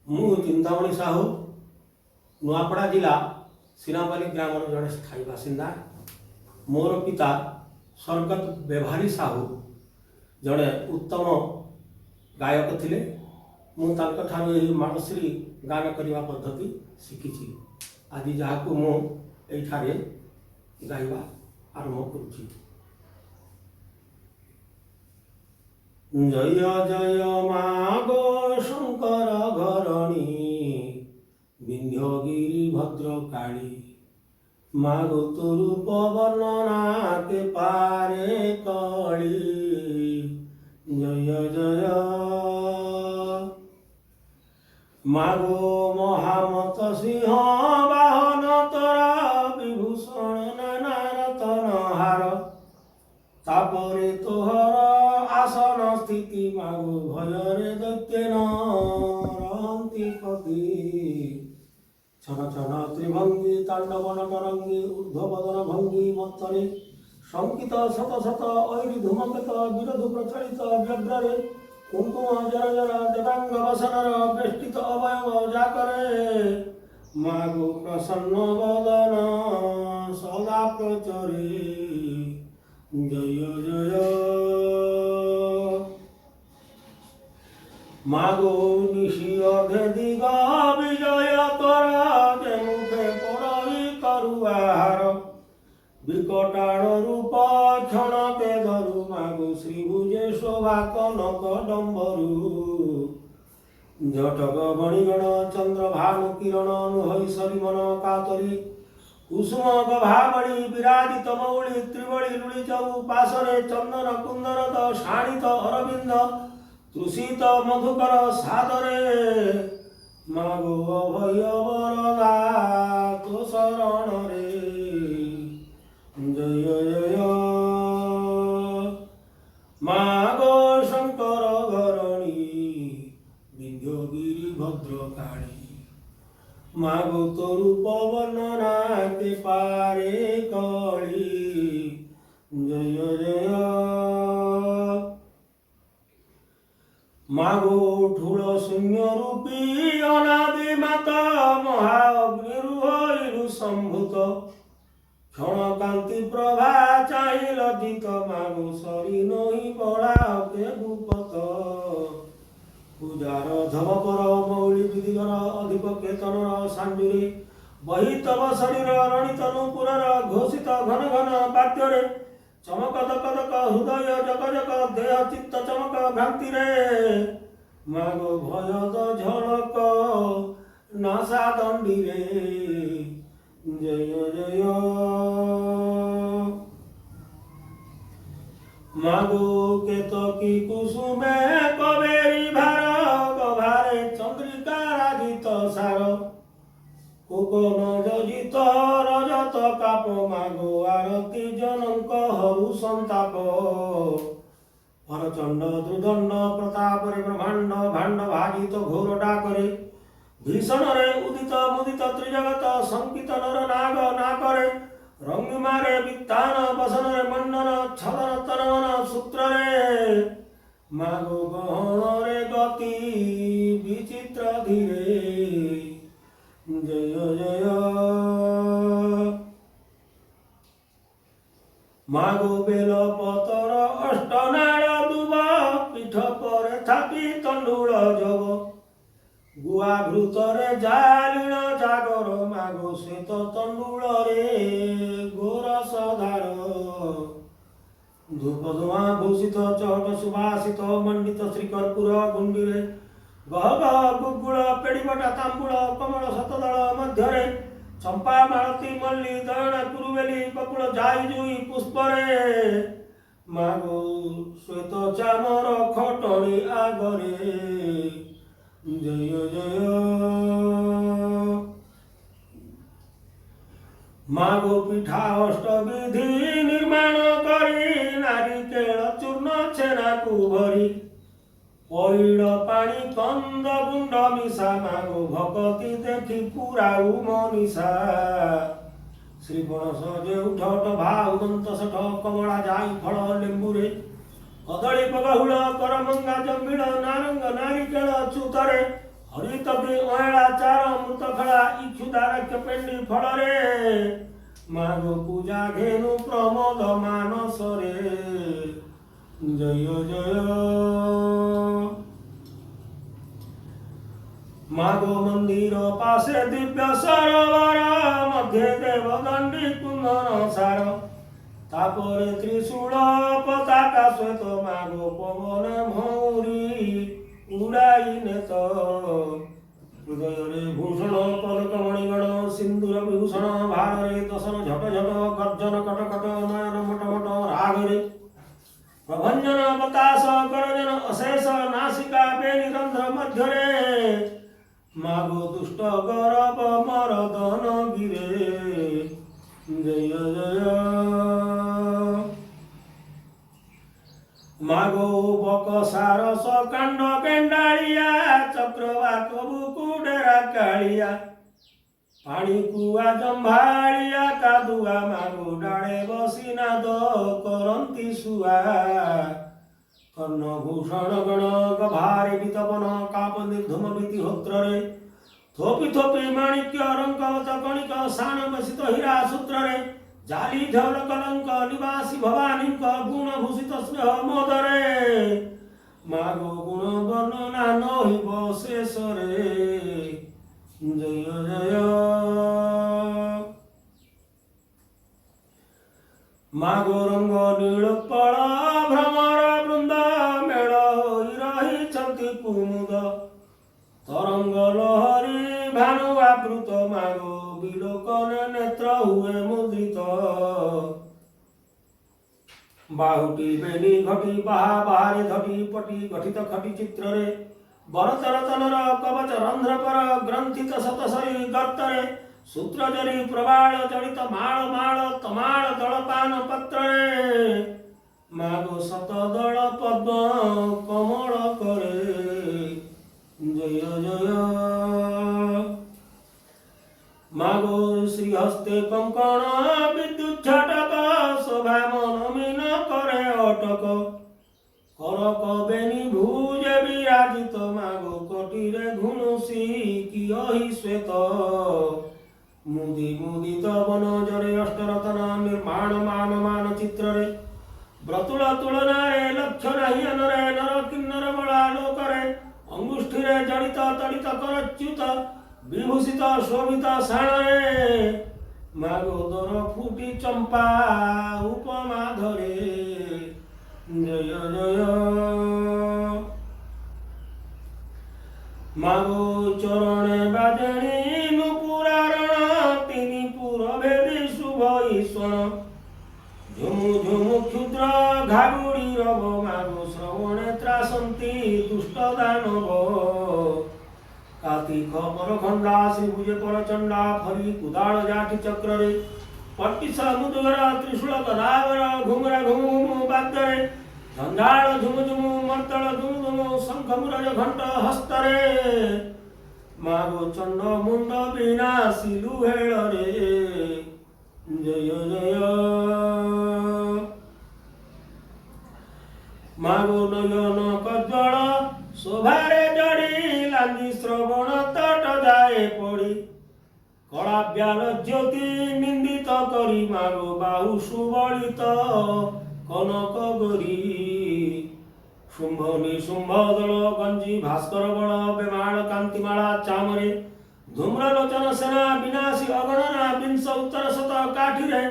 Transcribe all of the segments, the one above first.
ମୁଁ ଚିନ୍ତାମଣି ସାହୁ ନୂଆପଡ଼ା ଜିଲ୍ଲା ସିନାପାଲି ଗ୍ରାମର ଜଣେ ସ୍ଥାୟୀ ବାସିନ୍ଦା। ମୋର ପିତା ସ୍ୱର୍ଗତ ବେଭାରୀ ସାହୁ ଜଣେ ଉତ୍ତମ ଗାୟକ ଥିଲେ। ମୁଁ ତାଙ୍କଠାରୁ ଏହି ମାଣଶ୍ରୀ ଗାନ କରିବା ପଦ୍ଧତି ଶିଖିଛି। ଆଜି ଯାହାକୁ ମୁଁ ଏଇଠାରେ ଗାଇବା ଆରମ୍ଭ କରୁଛି। ଜୟ ଜୟ ମାଗୋ ଶଙ୍କର ଘରଣୀ ବିନ୍ଧ୍ୟଗିରି ଭଦ୍ରକାଳୀ, ମାଗୋ ତୋ ରୂପ ବର୍ଣ୍ଣନା କେ ପାରେ କଳି। ଜୟ ଜୟ ମାଗୋ ମହାମତ ସିଂହ ବାହନ ତୋର ବିଭୂଷଣ ନାନା ରତନ ହାର, ତାପରେ ତୋହର ଆସନ ସ୍ଥିତି ମାଗୋ ଭୟରେ ଦୈତ୍ୟ ରହନ୍ତି ପତି। ଛନ ଛନ ତ୍ରିଭଙ୍ଗୀ ତାଣ୍ଡବ ନଟରଙ୍ଗୀ ଊର୍ଧ୍ୱବଦନ ଭଙ୍ଗୀ ମତ୍ତରେ ଶଙ୍କିତ ଶତ ଶତ ଐରୀ ଧୂମକେତ ବିରୋଧ ପ୍ରଚଳିତ ବ୍ୟଗ୍ରରେ କୁଙ୍କୁମ ଜର ଜର ଦେବାଙ୍ଗ ବସନର ବେଷ୍ଟିତ ଅବୟବ ଯାକରେ ମାଗୋ ପ୍ରସନ୍ନ ବଦନ ସଦା ପ୍ରଚରେ। ଜୟ ଜୟ ମାଗୋ ନିଶି ଅର୍ଧେ ଦିଗ ବିଜୟ ତୋର ଯେ ମୁଖେ ପରଇ କରୁଆହାର, ବିକଟାଳ ରୂପ କ୍ଷଣକେ ଧରୁ ମାଗୋ ଶ୍ରୀଭୁଜେ ଶୋଭା କନକ ଡମ୍ବରୁ। ଜଟକ ବଣିଗଣ ଚନ୍ଦ୍ର ଭାନୁ କିରଣ ନୁହଇ ସରିମନ କାତରି, କୁସୁମ ଗଭାମଣି ବିରାଜିତ ମୌଳି ତ୍ରିବଳି ଲୁଳି ଚଉ ପାଶରେ ଚନ୍ଦନ କୁନ୍ଦର ଶାଣିତ ଅରବିନ୍ଦ ତୃଷିତ ମଧୁକର ସାଦରେ ମାଗୋ ଅଭୟ ବରଦା ତୋ ଶରଣରେ। ଜୟ ଜୟ ମାଗୋ ଶଙ୍କର ଘରଣୀ ବିନ୍ଧ୍ୟଗିରି ଭଦ୍ରକାଳୀ, ମାଗୋ ତୋ ରୂପ ବର୍ଣ୍ଣନା କେ ପାରେ କଳି। ଜୟ ଜୟ ମାଗୋ ଠୁଳ ଶୂନ୍ୟ ରୂପୀ ଅନାଦି ମାତା ମହା ଅଗ୍ନିରୁ ହୋଇରୁ ସମ୍ଭୂତ, କ୍ଷଣକାନ୍ତି ପ୍ରଭା ଚାହିଁ ଲଜ୍ଜିତ ମାଗୋ ସରି ନହି ବଳାକେ ଭୂପତ। ପୂଜାର ଧବପର ମୌଳି ବିଧିଗର ଅଧିକ କେତନର ସାଞ୍ଜୁରେ ବହି ତବ ଶରୀର ରଣିତ ନୂପୁରର ଘୋଷିତ ଘନ ଘନ ବାଦ୍ୟରେ ଚମକ ଦକ ଦକ ହୃଦୟ ଜକ ଜକ ଦେହ ଚିତ୍ତ ଚମକ ଭ୍ରାନ୍ତିରେ ମାଗୋ ଭୟଦ ଝଳକ ନାସା ଦଣ୍ଡିରେ। ଜୟ ଜୟ ମାଗୋ କେତକୀ କୁସୁମେ କବେରୀ ଭାର, ଗଭାରେ ଚନ୍ଦ୍ରିକା ରାଜିତ ସାର, କୋକନ ଯୋଜିତ ରଜତ କାପ ମାଗୋ ଆରତି ଜନଙ୍କ ହରୁ ସନ୍ତାପ। ପରଚଣ୍ଡ ଦୁର୍ଦଣ୍ଡ ପ୍ରତାପରେ ବ୍ରହ୍ମାଣ୍ଡ ଭାଣ୍ଡ ଭାଜିତ ଘୋର ଡାକରେ, ଭୀଷଣରେ ଉଦିତ ମୁଦିତ ତ୍ରିଜଗତ ଶଙ୍କିତ ନର ନାଗ ନାକରେ, ରଙ୍ଗିମାରେ ବିତ୍ତାନ ବସନରେ ମଣ୍ଡନ ଛଦନ ତନମନ ସୂତ୍ରରେ ମାଗୋ ଗହଣରେ ଗତି ବିଚିତ୍ର ଧୀରେ। ଜୟ ଜୟ ମାଗୋ ବେଲ ପତର ଅଷ୍ଟନାଳ ଦୁବ, ପିଠ ପରେ ଥାପି ତଣ୍ଡୁଳ ଯୋଗ, ଗୁଆ ଘୃତରେ ଜାଲିଣ ଜାଗର ମାଗୋ ଶ୍ଵେତ ତଣ୍ଡୁଳରେ ଗୋରସ ଧାର। ଧୂପ ଧୂଆଁ ଭୂଷିତ ଚହଟ ସୁବାସିତ ମଣ୍ଡିତ ଶ୍ରୀକର୍ପୂର ଗୁଣ୍ଡିରେ, ଗହ ଗହ ଗୁଗୁଳ ପେଡ଼ିବଟା ତାମ୍ବୁଳ କମଳ ଶତଦଳ ମଧ୍ୟରେ, ଚମ୍ପା ମାଳତୀ ମଲ୍ଲି ଦୟଣା କୁରୁବେଲି ବକୁଳ ଯାଇ ଜୁଇ ପୁଷ୍ପରେ ମାଗୋ ଶ୍ଵେତ ଚାମର ଖଟଣି ଆଗରେ। ଜୟ ଜୟ ମାଗୋ ପିଠା ଅଷ୍ଟବିଧି ନିର୍ମାଣ କରି, ନାରିକେଳ ଚୂର୍ଣ୍ଣ ଛେନାକୁ ଭରି, ପଇଡ଼ ପାଣି କନ୍ଦ ଗୁଣ୍ଡ ମିଶା ମାଗୋ ଭକତି ଦେଖି ପୁରାଉ ମନିଷା। ଶ୍ରୀପଣସ ଜେଉଠ ଭାଉ ଦନ୍ତ ଶଠ କମଳା ଯାଇ ଫଳ ଲେମ୍ବୁରେ, କଦଳୀ ପଗହୁଳ କରମଙ୍ଗା ଜମ୍ବିଳ ନାରଙ୍ଗ ନାରିକେଳ ଚ୍ୟୁତରେ, हरितपि अयला चार मृत खड़ा इक्षुदारक्य पेंडी फलरे माग पूजा घेनु प्रमोद मानसरे जय जय मागो मंदिर पासे दिव्य सरोवर मध्य देवदंडी कुंदन सार तापरे त्रिशूल पताका श्वेत मागो पवन भौरी उड़ाई नेत हृदय भूषण पदक मणिगण सिंदूर विभूषण भारे दशन झट झट गर्जन कटकट नयन मटमट रागरे प्रभंजन बतास करजन अशेष नासिका बेनिरंध्र मध्यरे मागो दुष्ट गौरव मरदन गिरे जय जय मागो बकसार सकांड केंडालिया चक्रवात बुकुडेरा कालिया पानी कुआ जंभालिया कादुआ मागो डाळे बसी नाद करंती सुआ कर्णभूषण गण गभारे वितपन काप निर्धुम भीति होत्ररे थोपी थोपी माणिक्य रंकवत कणिक सान बसित हीरा सूत्ररे जाली ढल कलंक निवासी भवानी गुण भूषित स्नेह मोदरे मागो गुण वर्णना नहिब शेषरे जय जय मागो रंग नीलोत्पल भ्रमर वृंद मेल रही कुमुद तरंग लहरी भानुआवृत मागो विलोकन नेत्र हुए मुद्रित बाहुटी बेनी घटी बाहा बाहारे धटी पटी गठित खटी चित्रे बरतर तनर कवच रंध्र पर ग्रंथित शतसरी गर्तरे सूत्र जरी प्रबाल जड़ित माल माल तमाल दलपान पत्रे मागो शत दल पद्म कमल करे जय जय मागो श्रीहस्ते कंकण विद्युत झटक शोभा मन मीन करे अटक करक बेनी भुज विराजित मागो कटिरे घुनुसी कियहि श्वेत मुदी मुदित वन जरे अष्टरतन निर्माण मान मान चित्रे ब्रतुल तुलनारे लक्ष्य नहीं अनरे नर किन्नर बलालोकरे अंगुष्ठीरे जड़ित तड़ित करच्युत विभूषित शोभित साणरे मागो दर फुटी चंपा उपमा धरे जय जय मागो चरणे बाजणी नुपुरारण तिनी पुर भेदी शुभ ईश्वर झुमु झुमु क्षुद्र घागुड़ी रव मागो श्रवणे त्रासंती दुष्ट दानव काती खबर खंडा श्रीभुजे परचंडा फरी कुदाल जाठी चक्रे पट्टिस मुदुगर त्रिशूल गदावर घुमरा घुमु बादरे झंझाड़ झुमु झुमु मर्तल झुमु झुमु शंख मुरज घंट हस्तरे मागो चंड मुंड विनाशी लुहेल रे जय जय मागो नयन कज्जल शोभारे जड़ी लांगी श्रवण तट जाए पड़ी कलाव्याल ज्योति निंदित करी मागो बाहु सुबलित कनक गरी शुंभ निशुंभ दल गंजी भास्कर बल बेमाल कांतिमाला चामरे धूम्रलोचन सेना विनाशी अगणना विंश उत्तर शत काठिरे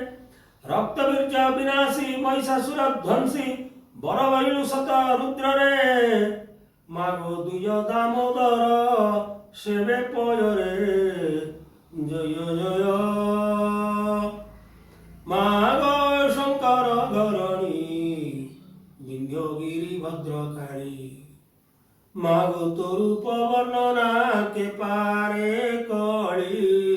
रक्तबीर्ज विनाशी महिषासुर ध्वंसी बरवैलु शत रुद्ररे मागो दुय दामोदर सेवे पयरे जय जय मागो शंकर धरणी विंध्यगिरी भद्रकाली मागो तो रूप वर्णना के पारे कली